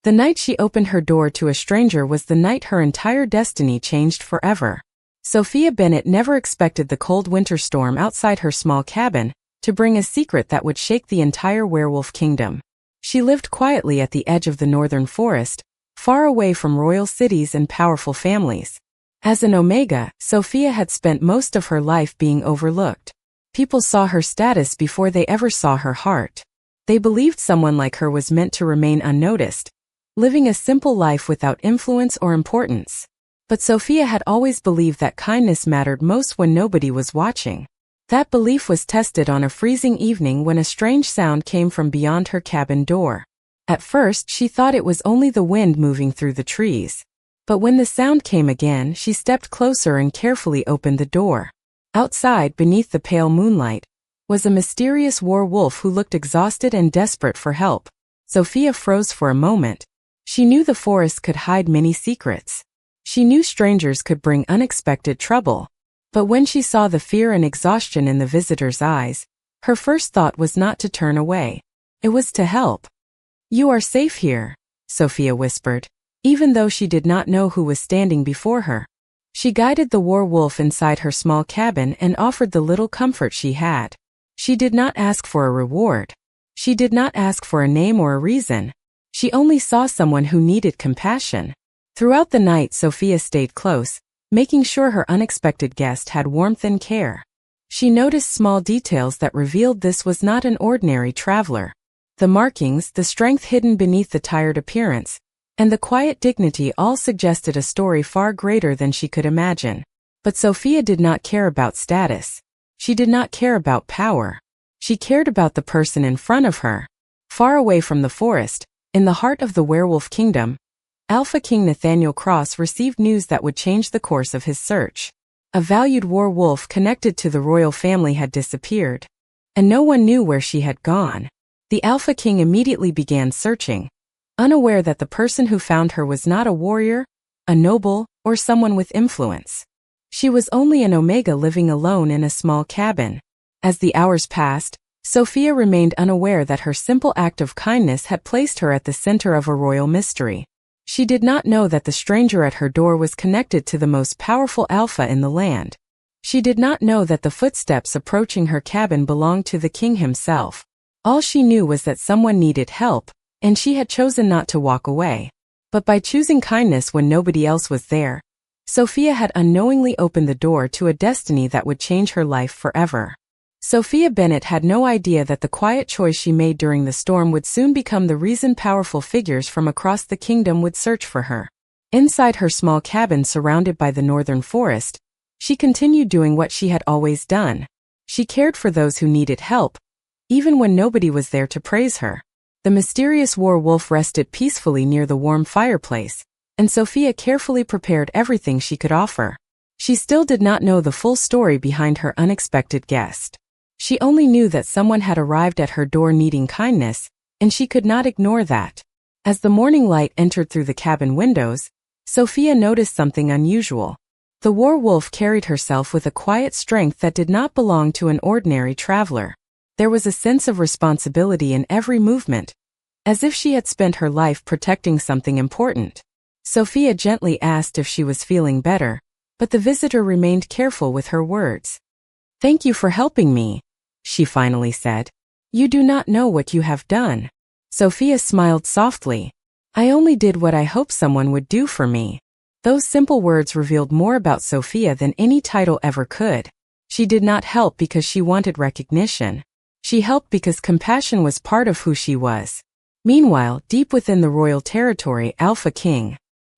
The night she opened her door to a stranger was the night her entire destiny changed forever. Sophia Bennett never expected the cold winter storm outside her small cabin to bring a secret that would shake the entire werewolf kingdom. She lived quietly at the edge of the northern forest, far away from royal cities and powerful families. As an Omega, Sophia had spent most of her life being overlooked. People saw her status before they ever saw her heart. They believed someone like her was meant to remain unnoticed, living a simple life without influence or importance. But Sophia had always believed that kindness mattered most when nobody was watching. That belief was tested on a freezing evening when a strange sound came from beyond her cabin door. At first, she thought it was only the wind moving through the trees. But when the sound came again, she stepped closer and carefully opened the door. Outside, beneath the pale moonlight, was a mysterious werewolf who looked exhausted and desperate for help. Sophia froze for a moment. She knew the forest could hide many secrets. She knew strangers could bring unexpected trouble. But when she saw the fear and exhaustion in the visitor's eyes, her first thought was not to turn away. It was to help. "You are safe here," Sophia whispered, even though she did not know who was standing before her. She guided the werewolf inside her small cabin and offered the little comfort she had. She did not ask for a reward. She did not ask for a name or a reason. She only saw someone who needed compassion. Throughout the night, Sophia stayed close, making sure her unexpected guest had warmth and care. She noticed small details that revealed this was not an ordinary traveler. The markings, the strength hidden beneath the tired appearance, and the quiet dignity all suggested a story far greater than she could imagine. But Sophia did not care about status. She did not care about power. She cared about the person in front of her. Far away from the forest, in the heart of the werewolf kingdom, Alpha King Nathaniel Cross received news that would change the course of his search. A valued werewolf connected to the royal family had disappeared, and no one knew where she had gone. The Alpha King immediately began searching, unaware that the person who found her was not a warrior, a noble, or someone with influence. She was only an Omega living alone in a small cabin. As the hours passed, Sophia remained unaware that her simple act of kindness had placed her at the center of a royal mystery. She did not know that the stranger at her door was connected to the most powerful alpha in the land. She did not know that the footsteps approaching her cabin belonged to the king himself. All she knew was that someone needed help, and she had chosen not to walk away. But by choosing kindness when nobody else was there, Sophia had unknowingly opened the door to a destiny that would change her life forever. Sophia Bennett had no idea that the quiet choice she made during the storm would soon become the reason powerful figures from across the kingdom would search for her. Inside her small cabin surrounded by the northern forest, she continued doing what she had always done. She cared for those who needed help, even when nobody was there to praise her. The mysterious werewolf rested peacefully near the warm fireplace, and Sophia carefully prepared everything she could offer. She still did not know the full story behind her unexpected guest. She only knew that someone had arrived at her door needing kindness, and she could not ignore that. As the morning light entered through the cabin windows, Sophia noticed something unusual. The werewolf carried herself with a quiet strength that did not belong to an ordinary traveler. There was a sense of responsibility in every movement, as if she had spent her life protecting something important. Sophia gently asked if she was feeling better, but the visitor remained careful with her words. "Thank you for helping me," she finally said. "You do not know what you have done." Sophia smiled softly. "I only did what I hoped someone would do for me." Those simple words revealed more about Sophia than any title ever could. She did not help because she wanted recognition. She helped because compassion was part of who she was. Meanwhile, deep within the royal territory, Alpha King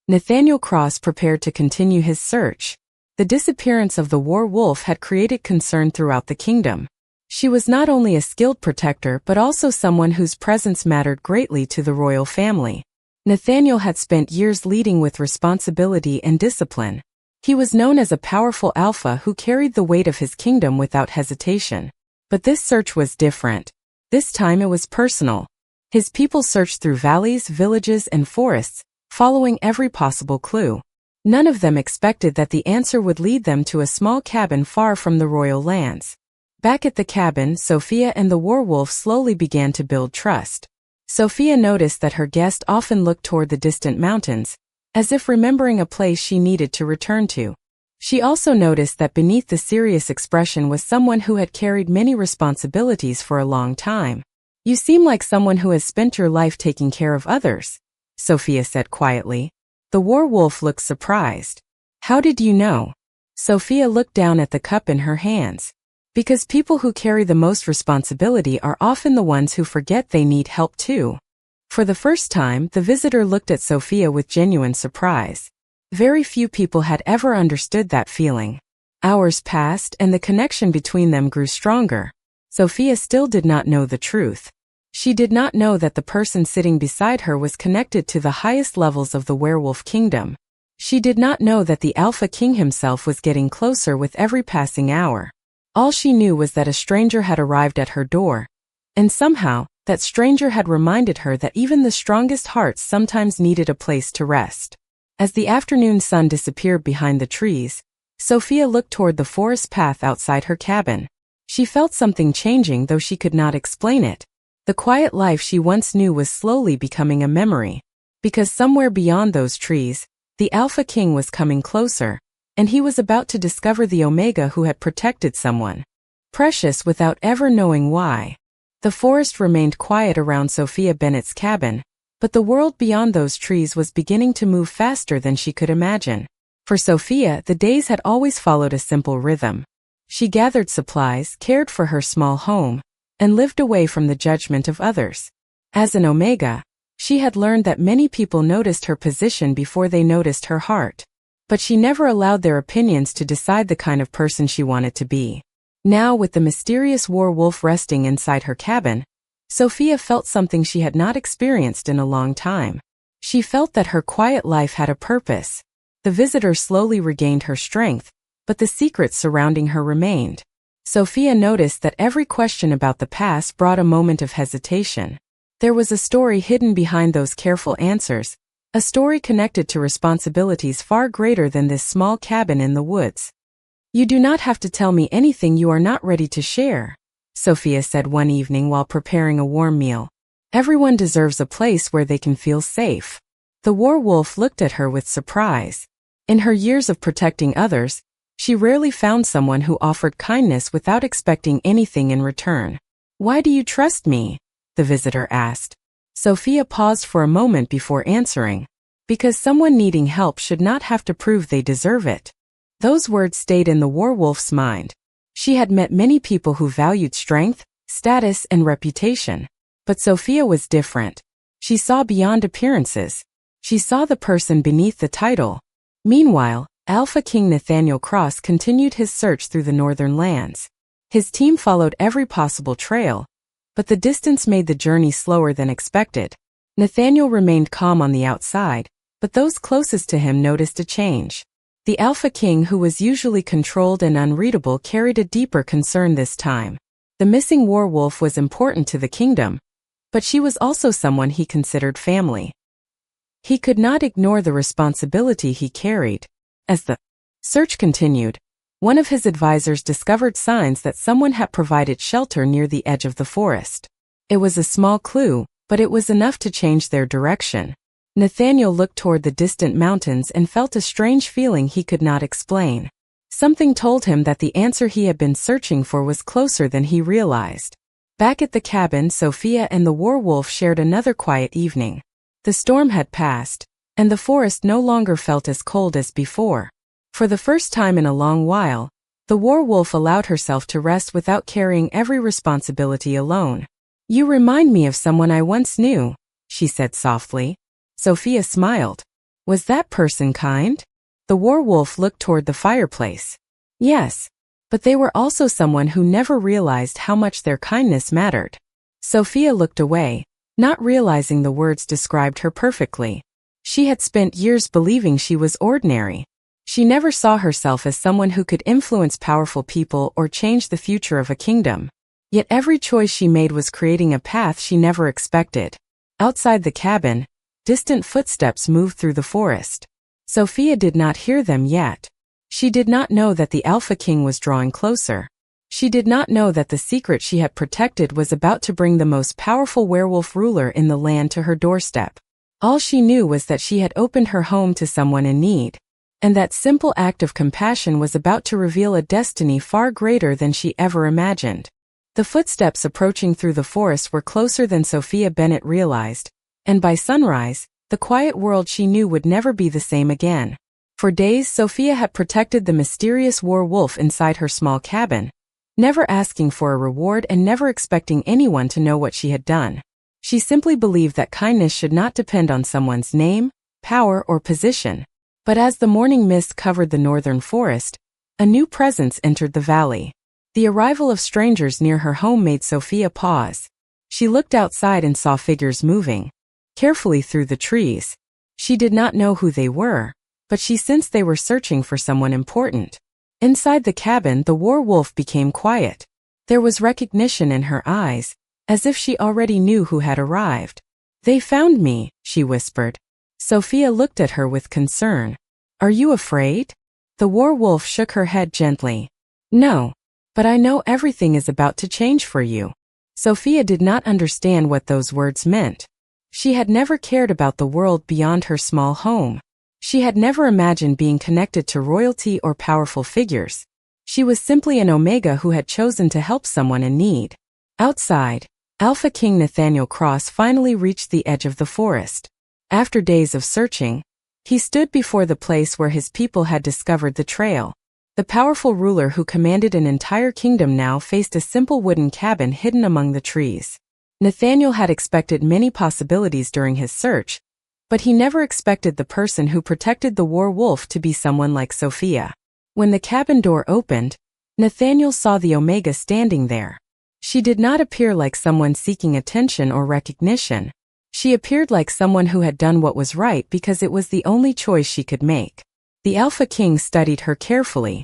Nathaniel Cross prepared to continue his search. The disappearance of the werewolf had created concern throughout the kingdom. She was not only a skilled protector but also someone whose presence mattered greatly to the royal family. Nathaniel had spent years leading with responsibility and discipline. He was known as a powerful alpha who carried the weight of his kingdom without hesitation. But this search was different. This time it was personal. His people searched through valleys, villages, and forests, following every possible clue. None of them expected that the answer would lead them to a small cabin far from the royal lands. Back at the cabin, Sophia and the werewolf slowly began to build trust. Sophia noticed that her guest often looked toward the distant mountains, as if remembering a place she needed to return to. She also noticed that beneath the serious expression was someone who had carried many responsibilities for a long time. "You seem like someone who has spent your life taking care of others," Sophia said quietly. The werewolf looked surprised. "How did you know?" Sophia looked down at the cup in her hands. "Because people who carry the most responsibility are often the ones who forget they need help too." For the first time, the visitor looked at Sophia with genuine surprise. Very few people had ever understood that feeling. Hours passed and the connection between them grew stronger. Sophia still did not know the truth. She did not know that the person sitting beside her was connected to the highest levels of the werewolf kingdom. She did not know that the Alpha King himself was getting closer with every passing hour. All she knew was that a stranger had arrived at her door, and somehow, that stranger had reminded her that even the strongest hearts sometimes needed a place to rest. As the afternoon sun disappeared behind the trees, Sophia looked toward the forest path outside her cabin. She felt something changing, though she could not explain it. The quiet life she once knew was slowly becoming a memory. Because somewhere beyond those trees, the Alpha King was coming closer, and he was about to discover the Omega who had protected someone precious without ever knowing why. The forest remained quiet around Sophia Bennett's cabin, but the world beyond those trees was beginning to move faster than she could imagine. For Sophia, the days had always followed a simple rhythm. She gathered supplies, cared for her small home, and lived away from the judgment of others. As an Omega, she had learned that many people noticed her position before they noticed her heart. But she never allowed their opinions to decide the kind of person she wanted to be. Now, with the mysterious werewolf resting inside her cabin, Sophia felt something she had not experienced in a long time. She felt that her quiet life had a purpose. The visitor slowly regained her strength, but the secrets surrounding her remained. Sophia noticed that every question about the past brought a moment of hesitation. There was a story hidden behind those careful answers, a story connected to responsibilities far greater than this small cabin in the woods. "You do not have to tell me anything you are not ready to share," Sophia said one evening while preparing a warm meal. "Everyone deserves a place where they can feel safe." The werewolf looked at her with surprise. In her years of protecting others, she rarely found someone who offered kindness without expecting anything in return. "Why do you trust me?" the visitor asked. Sophia paused for a moment before answering. "Because someone needing help should not have to prove they deserve it." Those words stayed in the werewolf's mind. She had met many people who valued strength, status, and reputation. But Sophia was different. She saw beyond appearances. She saw the person beneath the title. Meanwhile, Alpha King Nathaniel Cross continued his search through the northern lands. His team followed every possible trail, but the distance made the journey slower than expected. Nathaniel remained calm on the outside, but those closest to him noticed a change. The Alpha King, who was usually controlled and unreadable, carried a deeper concern this time. The missing werewolf was important to the kingdom, but she was also someone he considered family. He could not ignore the responsibility he carried. As the search continued, one of his advisors discovered signs that someone had provided shelter near the edge of the forest. It was a small clue, but it was enough to change their direction. Nathaniel looked toward the distant mountains and felt a strange feeling he could not explain. Something told him that the answer he had been searching for was closer than he realized. Back at the cabin, Sophia and the werewolf shared another quiet evening. The storm had passed, and the forest no longer felt as cold as before. For the first time in a long while, the werewolf allowed herself to rest without carrying every responsibility alone. "You remind me of someone I once knew," she said softly. Sophia smiled. "Was that person kind?" The werewolf looked toward the fireplace. "Yes, but they were also someone who never realized how much their kindness mattered." Sophia looked away, not realizing the words described her perfectly. She had spent years believing she was ordinary. She never saw herself as someone who could influence powerful people or change the future of a kingdom. Yet every choice she made was creating a path she never expected. Outside the cabin, distant footsteps moved through the forest. Sophia did not hear them yet. She did not know that the Alpha King was drawing closer. She did not know that the secret she had protected was about to bring the most powerful werewolf ruler in the land to her doorstep. All she knew was that she had opened her home to someone in need, and that simple act of compassion was about to reveal a destiny far greater than she ever imagined. The footsteps approaching through the forest were closer than Sophia Bennett realized, and by sunrise, the quiet world she knew would never be the same again. For days Sophia had protected the mysterious werewolf inside her small cabin, never asking for a reward and never expecting anyone to know what she had done. She simply believed that kindness should not depend on someone's name, power, or position. But as the morning mist covered the northern forest, a new presence entered the valley. The arrival of strangers near her home made Sophia pause. She looked outside and saw figures moving carefully through the trees. She did not know who they were, but she sensed they were searching for someone important. Inside the cabin, the werewolf became quiet. There was recognition in her eyes, as if she already knew who had arrived. "They found me," she whispered. Sophia looked at her with concern. "Are you afraid?" The werewolf shook her head gently. "No, but I know everything is about to change for you." Sophia did not understand what those words meant. She had never cared about the world beyond her small home. She had never imagined being connected to royalty or powerful figures. She was simply an Omega who had chosen to help someone in need. Outside, Alpha King Nathaniel Cross finally reached the edge of the forest. After days of searching, he stood before the place where his people had discovered the trail. The powerful ruler who commanded an entire kingdom now faced a simple wooden cabin hidden among the trees. Nathaniel had expected many possibilities during his search, but he never expected the person who protected the werewolf to be someone like Sophia. When the cabin door opened, Nathaniel saw the Omega standing there. She did not appear like someone seeking attention or recognition. She appeared like someone who had done what was right because it was the only choice she could make. The Alpha King studied her carefully.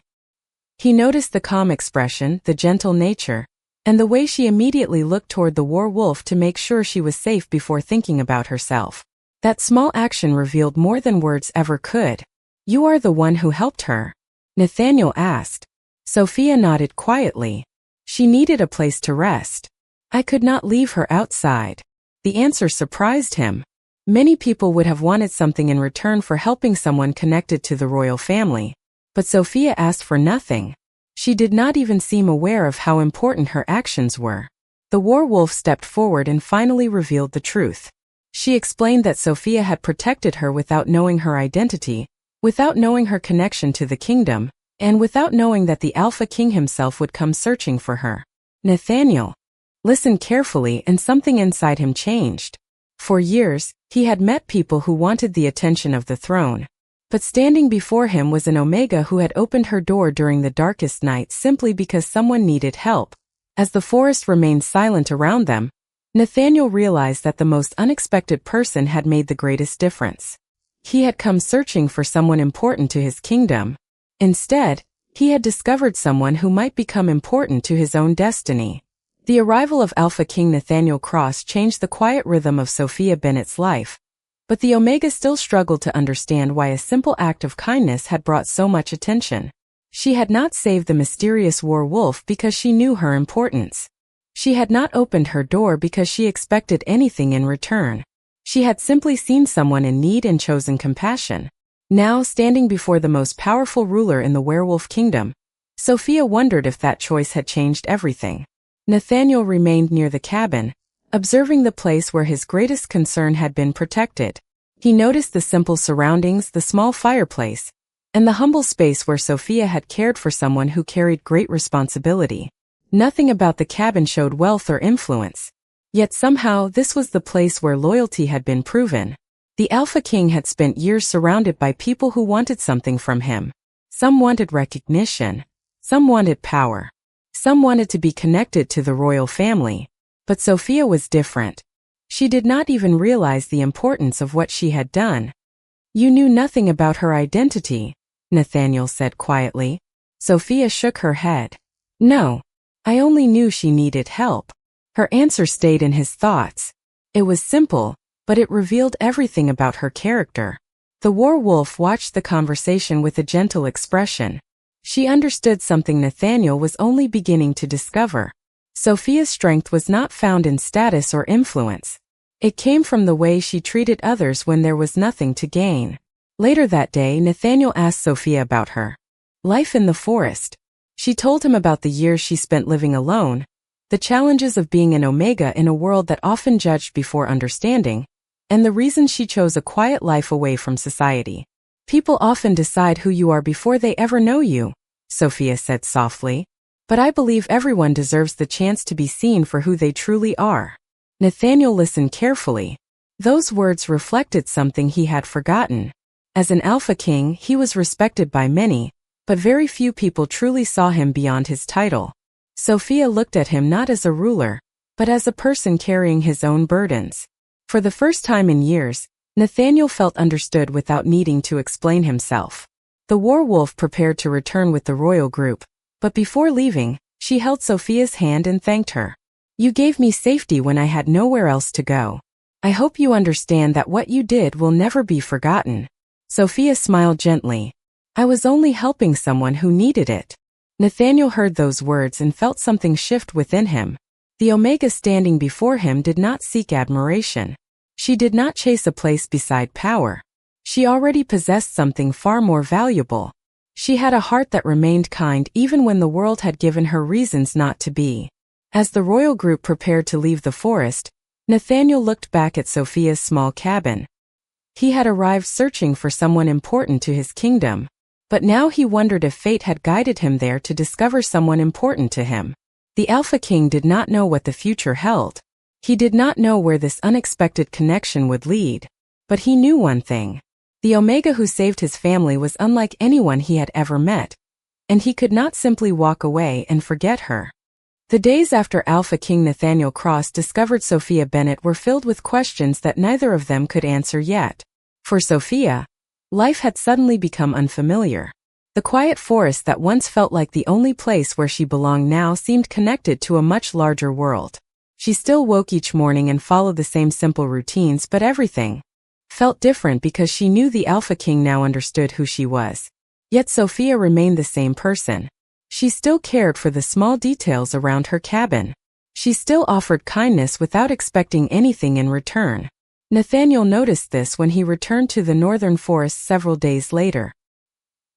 He noticed the calm expression, the gentle nature, and the way she immediately looked toward the werewolf to make sure she was safe before thinking about herself. That small action revealed more than words ever could. "You are the one who helped her?" Nathaniel asked. Sophia nodded quietly. She needed a place to rest. "I could not leave her outside." The answer surprised him. Many people would have wanted something in return for helping someone connected to the royal family. But Sophia asked for nothing. She did not even seem aware of how important her actions were. The werewolf stepped forward and finally revealed the truth. She explained that Sophia had protected her without knowing her identity, without knowing her connection to the kingdom, and without knowing that the Alpha King himself would come searching for her. Nathaniel listened carefully, and something inside him changed. For years, he had met people who wanted the attention of the throne. But standing before him was an Omega who had opened her door during the darkest night simply because someone needed help. As the forest remained silent around them, Nathaniel realized that the most unexpected person had made the greatest difference. He had come searching for someone important to his kingdom. Instead, he had discovered someone who might become important to his own destiny. The arrival of Alpha King Nathaniel Cross changed the quiet rhythm of Sophia Bennett's life, but the Omega still struggled to understand why a simple act of kindness had brought so much attention. She had not saved the mysterious werewolf because she knew her importance. She had not opened her door because she expected anything in return. She had simply seen someone in need and chosen compassion. Now, standing before the most powerful ruler in the werewolf kingdom, Sophia wondered if that choice had changed everything. Nathaniel remained near the cabin, observing the place where his greatest concern had been protected. He noticed the simple surroundings, the small fireplace, and the humble space where Sophia had cared for someone who carried great responsibility. Nothing about the cabin showed wealth or influence. Yet somehow this was the place where loyalty had been proven. The Alpha King had spent years surrounded by people who wanted something from him. Some wanted recognition. Some wanted power. Some wanted to be connected to the royal family. But Sophia was different. She did not even realize the importance of what she had done. "You knew nothing about her identity," Nathaniel said quietly. Sophia shook her head. "No. I only knew she needed help." Her answer stayed in his thoughts. It was simple, but it revealed everything about her character. The werewolf watched the conversation with a gentle expression. She understood something Nathaniel was only beginning to discover. Sophia's strength was not found in status or influence. It came from the way she treated others when there was nothing to gain. Later that day, Nathaniel asked Sophia about her life in the forest. She told him about the years she spent living alone, the challenges of being an Omega in a world that often judged before understanding, and the reason she chose a quiet life away from society. People often decide who you are before they ever know you, Sophia said softly. But I believe everyone deserves the chance to be seen for who they truly are. Nathaniel listened carefully. Those words reflected something he had forgotten. As an Alpha King, he was respected by many, but very few people truly saw him beyond his title. Sophia looked at him not as a ruler, but as a person carrying his own burdens. For the first time in years, Nathaniel felt understood without needing to explain himself. The war wolf prepared to return with the royal group, but before leaving, she held Sophia's hand and thanked her. You gave me safety when I had nowhere else to go. I hope you understand that what you did will never be forgotten. Sophia smiled gently. I was only helping someone who needed it. Nathaniel heard those words and felt something shift within him. The Omega standing before him did not seek admiration. She did not chase a place beside power. She already possessed something far more valuable. She had a heart that remained kind even when the world had given her reasons not to be. As the royal group prepared to leave the forest, Nathaniel looked back at Sophia's small cabin. He had arrived searching for someone important to his kingdom, but now he wondered if fate had guided him there to discover someone important to him. The Alpha King did not know what the future held. He did not know where this unexpected connection would lead, but he knew one thing. The Omega who saved his family was unlike anyone he had ever met, and he could not simply walk away and forget her. The days after Alpha King Nathaniel Cross discovered Sophia Bennett were filled with questions that neither of them could answer yet. For Sophia, life had suddenly become unfamiliar. The quiet forest that once felt like the only place where she belonged now seemed connected to a much larger world. She still woke each morning and followed the same simple routines, but everything felt different because she knew the Alpha King now understood who she was. Yet Sophia remained the same person. She still cared for the small details around her cabin. She still offered kindness without expecting anything in return. Nathaniel noticed this when he returned to the northern forest several days later.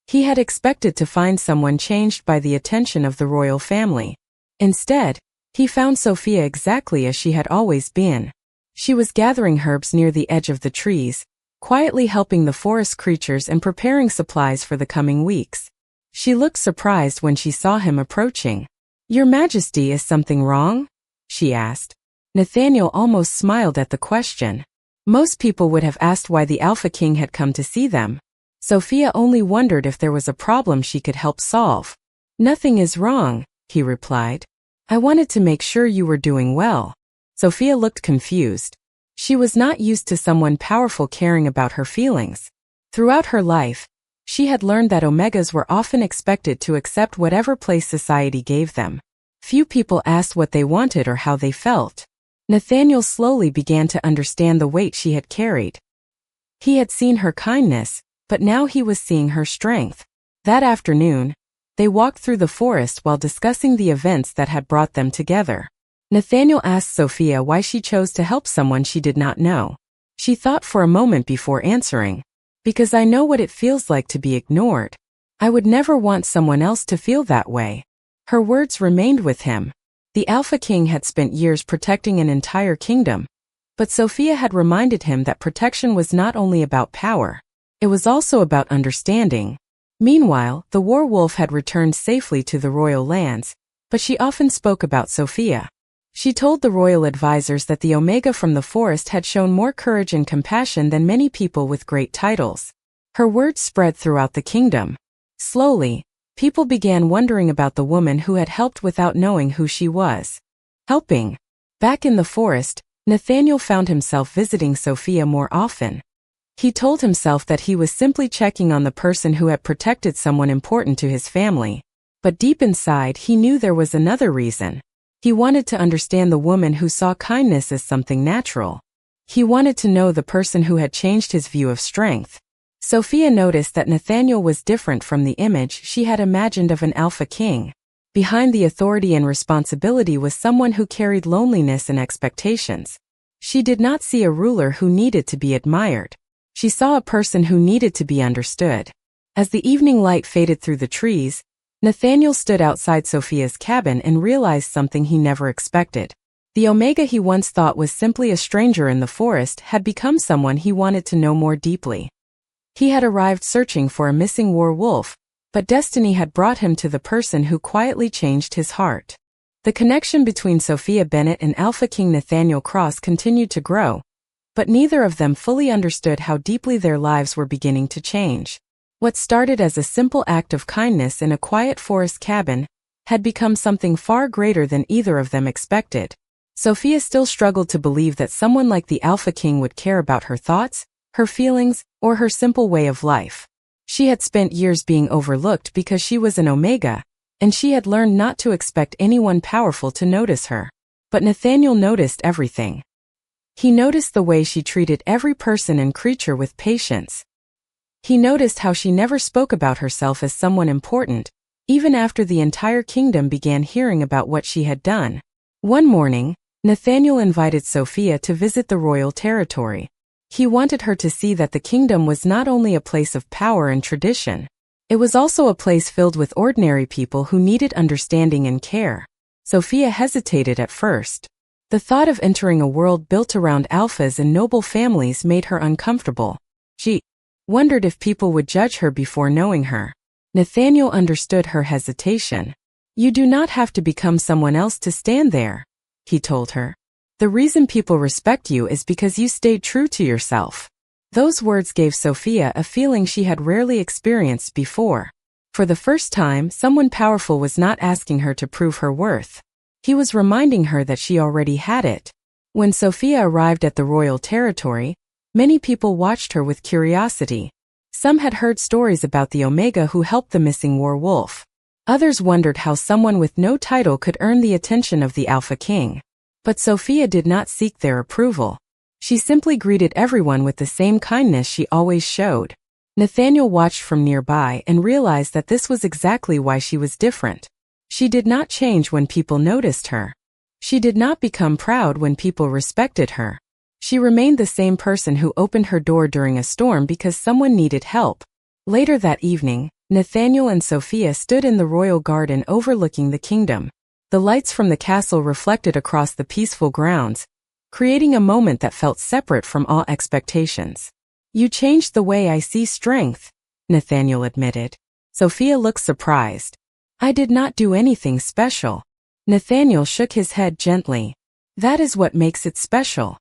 He had expected to find someone changed by the attention of the royal family. Instead, he found Sophia exactly as she had always been. She was gathering herbs near the edge of the trees, quietly helping the forest creatures and preparing supplies for the coming weeks. She looked surprised when she saw him approaching. Your Majesty, is something wrong? She asked. Nathaniel almost smiled at the question. Most people would have asked why the Alpha King had come to see them. Sophia only wondered if there was a problem she could help solve. Nothing is wrong, he replied. I wanted to make sure you were doing well. Sophia looked confused. She was not used to someone powerful caring about her feelings. Throughout her life, she had learned that Omegas were often expected to accept whatever place society gave them. Few people asked what they wanted or how they felt. Nathaniel slowly began to understand the weight she had carried. He had seen her kindness, but now he was seeing her strength. That afternoon, they walked through the forest while discussing the events that had brought them together. Nathaniel asked Sophia why she chose to help someone she did not know. She thought for a moment before answering. Because I know what it feels like to be ignored. I would never want someone else to feel that way. Her words remained with him. The Alpha King had spent years protecting an entire kingdom, but Sophia had reminded him that protection was not only about power. It was also about understanding. Meanwhile, the war wolf had returned safely to the royal lands, but she often spoke about Sophia. She told the royal advisors that the Omega from the forest had shown more courage and compassion than many people with great titles. Her words spread throughout the kingdom. Slowly, people began wondering about the woman who had helped without knowing who she was. Helping. Back in the forest, Nathaniel found himself visiting Sophia more often. He told himself that he was simply checking on the person who had protected someone important to his family. But deep inside, he knew there was another reason. He wanted to understand the woman who saw kindness as something natural. He wanted to know the person who had changed his view of strength. Sophia noticed that Nathaniel was different from the image she had imagined of an alpha king. Behind the authority and responsibility was someone who carried loneliness and expectations. She did not see a ruler who needed to be admired. She saw a person who needed to be understood. As the evening light faded through the trees, Nathaniel stood outside Sophia's cabin and realized something he never expected. The Omega he once thought was simply a stranger in the forest had become someone he wanted to know more deeply. He had arrived searching for a missing war wolf, but destiny had brought him to the person who quietly changed his heart. The connection between Sophia Bennett and Alpha King Nathaniel Cross continued to grow, but neither of them fully understood how deeply their lives were beginning to change. What started as a simple act of kindness in a quiet forest cabin had become something far greater than either of them expected. Sophia still struggled to believe that someone like the Alpha King would care about her thoughts, her feelings, or her simple way of life. She had spent years being overlooked because she was an Omega, and she had learned not to expect anyone powerful to notice her. But Nathaniel noticed everything. He noticed the way she treated every person and creature with patience. He noticed how she never spoke about herself as someone important, even after the entire kingdom began hearing about what she had done. One morning, Nathaniel invited Sophia to visit the royal territory. He wanted her to see that the kingdom was not only a place of power and tradition. It was also a place filled with ordinary people who needed understanding and care. Sophia hesitated at first. The thought of entering a world built around alphas and noble families made her uncomfortable. She wondered if people would judge her before knowing her. Nathaniel understood her hesitation. "You do not have to become someone else to stand there," he told her. "The reason people respect you is because you stayed true to yourself." Those words gave Sophia a feeling she had rarely experienced before. For the first time, someone powerful was not asking her to prove her worth. He was reminding her that she already had it. When Sophia arrived at the royal territory, many people watched her with curiosity. Some had heard stories about the Omega who helped the missing war wolf. Others wondered how someone with no title could earn the attention of the Alpha King. But Sophia did not seek their approval. She simply greeted everyone with the same kindness she always showed. Nathaniel watched from nearby and realized that this was exactly why she was different. She did not change when people noticed her. She did not become proud when people respected her. She remained the same person who opened her door during a storm because someone needed help. Later that evening, Nathaniel and Sophia stood in the royal garden overlooking the kingdom. The lights from the castle reflected across the peaceful grounds, creating a moment that felt separate from all expectations. "You changed the way I see strength," Nathaniel admitted. Sophia looked surprised. "I did not do anything special." Nathaniel shook his head gently. "That is what makes it special."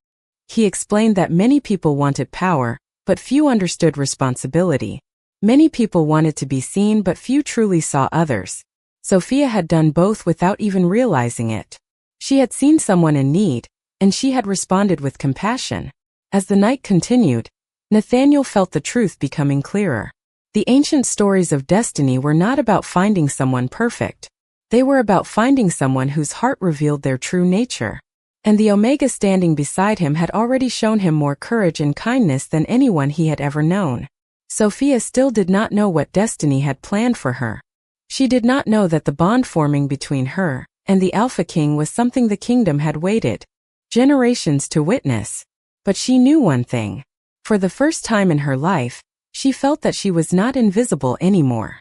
He explained that many people wanted power, but few understood responsibility. Many people wanted to be seen, but few truly saw others. Sophia had done both without even realizing it. She had seen someone in need, and she had responded with compassion. As the night continued, Nathaniel felt the truth becoming clearer. The ancient stories of destiny were not about finding someone perfect. They were about finding someone whose heart revealed their true nature. And the Omega standing beside him had already shown him more courage and kindness than anyone he had ever known. Sophia still did not know what destiny had planned for her. She did not know that the bond forming between her and the Alpha King was something the kingdom had waited generations to witness. But she knew one thing. For the first time in her life, she felt that she was not invisible anymore.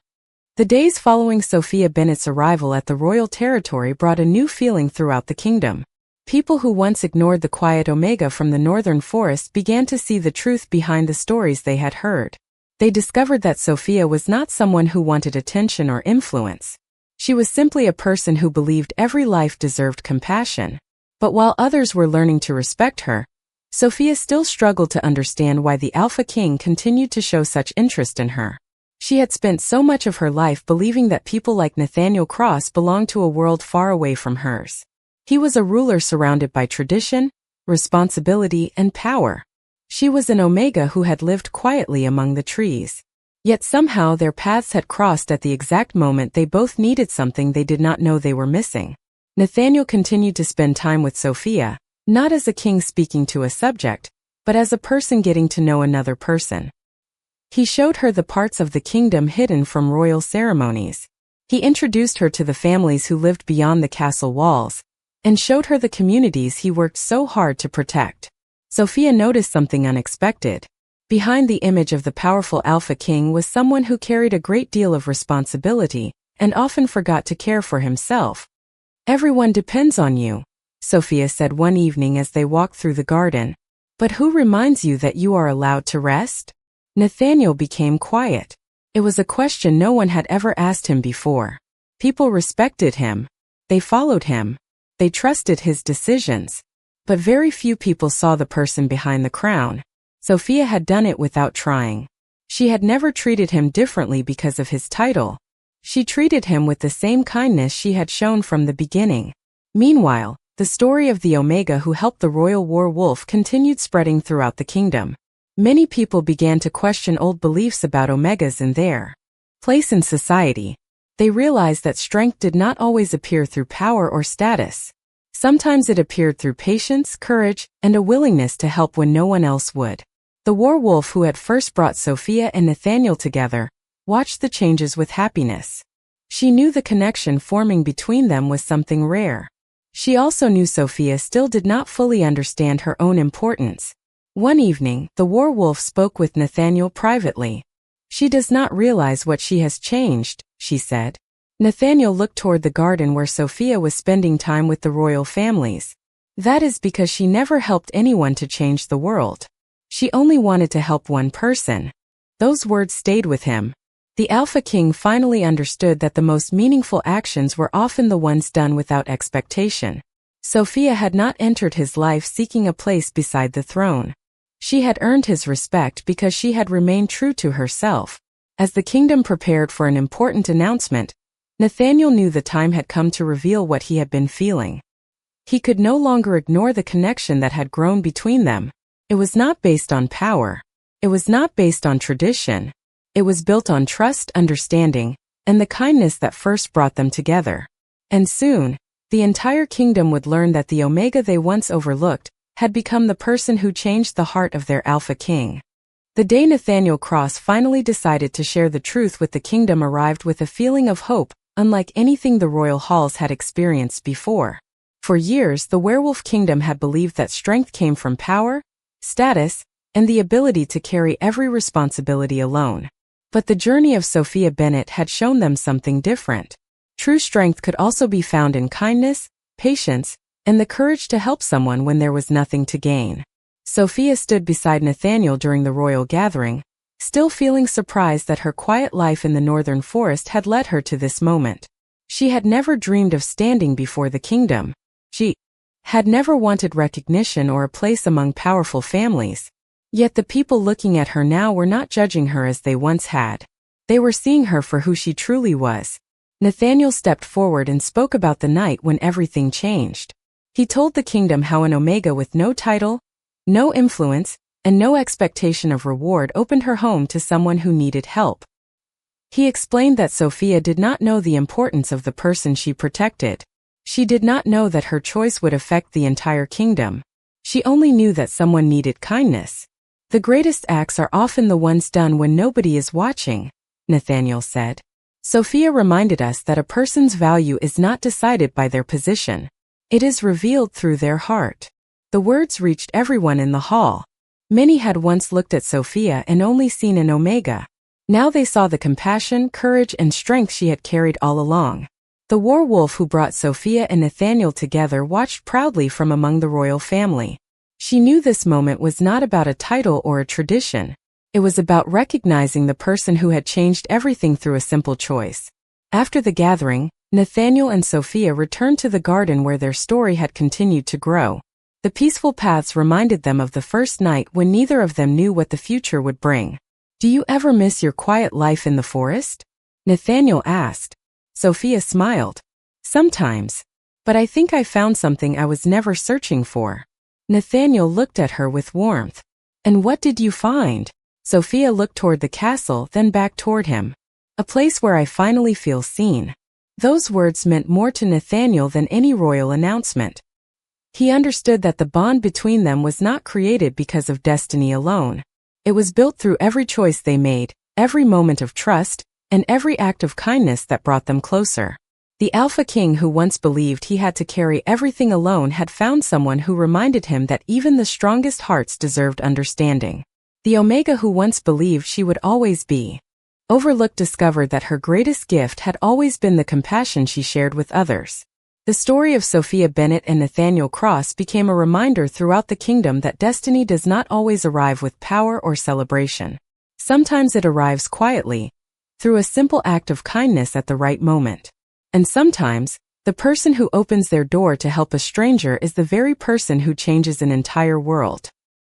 The days following Sophia Bennett's arrival at the royal territory brought a new feeling throughout the kingdom. People who once ignored the quiet Omega from the northern forest began to see the truth behind the stories they had heard. They discovered that Sophia was not someone who wanted attention or influence. She was simply a person who believed every life deserved compassion. But while others were learning to respect her, Sophia still struggled to understand why the Alpha King continued to show such interest in her. She had spent so much of her life believing that people like Nathaniel Cross belonged to a world far away from hers. He was a ruler surrounded by tradition, responsibility, and power. She was an Omega who had lived quietly among the trees. Yet somehow their paths had crossed at the exact moment they both needed something they did not know they were missing. Nathaniel continued to spend time with Sophia, not as a king speaking to a subject, but as a person getting to know another person. He showed her the parts of the kingdom hidden from royal ceremonies. He introduced her to the families who lived beyond the castle walls, and showed her the communities he worked so hard to protect. Sophia noticed something unexpected. Behind the image of the powerful Alpha King was someone who carried a great deal of responsibility and often forgot to care for himself. "Everyone depends on you," Sophia said one evening as they walked through the garden. "But who reminds you that you are allowed to rest?" Nathaniel became quiet. It was a question no one had ever asked him before. People respected him. They followed him. They trusted his decisions. But very few people saw the person behind the crown. Sophia had done it without trying. She had never treated him differently because of his title. She treated him with the same kindness she had shown from the beginning. Meanwhile, the story of the Omega who helped the royal war wolf continued spreading throughout the kingdom. Many people began to question old beliefs about Omegas and their place in society. They realized that strength did not always appear through power or status. Sometimes it appeared through patience, courage, and a willingness to help when no one else would. The war wolf who had first brought Sophia and Nathaniel together watched the changes with happiness. She knew the connection forming between them was something rare. She also knew Sophia still did not fully understand her own importance. One evening, the war wolf spoke with Nathaniel privately. "She does not realize what she has changed," she said. Nathaniel looked toward the garden where Sophia was spending time with the royal families. "That is because she never helped anyone to change the world. She only wanted to help one person." Those words stayed with him. The Alpha King finally understood that the most meaningful actions were often the ones done without expectation. Sophia had not entered his life seeking a place beside the throne. She had earned his respect because she had remained true to herself. As the kingdom prepared for an important announcement, Nathaniel knew the time had come to reveal what he had been feeling. He could no longer ignore the connection that had grown between them. It was not based on power. It was not based on tradition. It was built on trust, understanding, and the kindness that first brought them together. And soon, the entire kingdom would learn that the Omega they once overlooked had become the person who changed the heart of their Alpha King. The day Nathaniel Cross finally decided to share the truth with the kingdom arrived with a feeling of hope, unlike anything the royal halls had experienced before. For years, the werewolf kingdom had believed that strength came from power, status, and the ability to carry every responsibility alone. But the journey of Sophia Bennett had shown them something different. True strength could also be found in kindness, patience, and the courage to help someone when there was nothing to gain. Sophia stood beside Nathaniel during the royal gathering, still feeling surprised that her quiet life in the northern forest had led her to this moment. She had never dreamed of standing before the kingdom. She had never wanted recognition or a place among powerful families. Yet the people looking at her now were not judging her as they once had. They were seeing her for who she truly was. Nathaniel stepped forward and spoke about the night when everything changed. He told the kingdom how an Omega with no title, no influence, and no expectation of reward opened her home to someone who needed help. He explained that Sophia did not know the importance of the person she protected. She did not know that her choice would affect the entire kingdom. She only knew that someone needed kindness. "The greatest acts are often the ones done when nobody is watching," Nathaniel said. Sophia reminded us that a person's value is not decided by their position. It is revealed through their heart. The words reached everyone in the hall. Many had once looked at Sophia and only seen an Omega. Now they saw the compassion, courage, and strength she had carried all along. The war wolf who brought Sophia and Nathaniel together watched proudly from among the royal family. She knew this moment was not about a title or a tradition. It was about recognizing the person who had changed everything through a simple choice. After the gathering, Nathaniel and Sophia returned to the garden where their story had continued to grow. The peaceful paths reminded them of the first night when neither of them knew what the future would bring. "Do you ever miss your quiet life in the forest?" Nathaniel asked. Sophia smiled. "Sometimes. But I think I found something I was never searching for." Nathaniel looked at her with warmth. "And what did you find?" Sophia looked toward the castle, then back toward him. "A place where I finally feel seen." Those words meant more to Nathaniel than any royal announcement. He understood that the bond between them was not created because of destiny alone. It was built through every choice they made, every moment of trust, and every act of kindness that brought them closer. The Alpha King who once believed he had to carry everything alone had found someone who reminded him that even the strongest hearts deserved understanding. The Omega who once believed she would always be overlooked discovered that her greatest gift had always been the compassion she shared with others. The story of Sophia Bennett and Nathaniel Cross became a reminder throughout the kingdom that destiny does not always arrive with power or celebration. Sometimes it arrives quietly, through a simple act of kindness at the right moment. And sometimes, the person who opens their door to help a stranger is the very person who changes an entire world.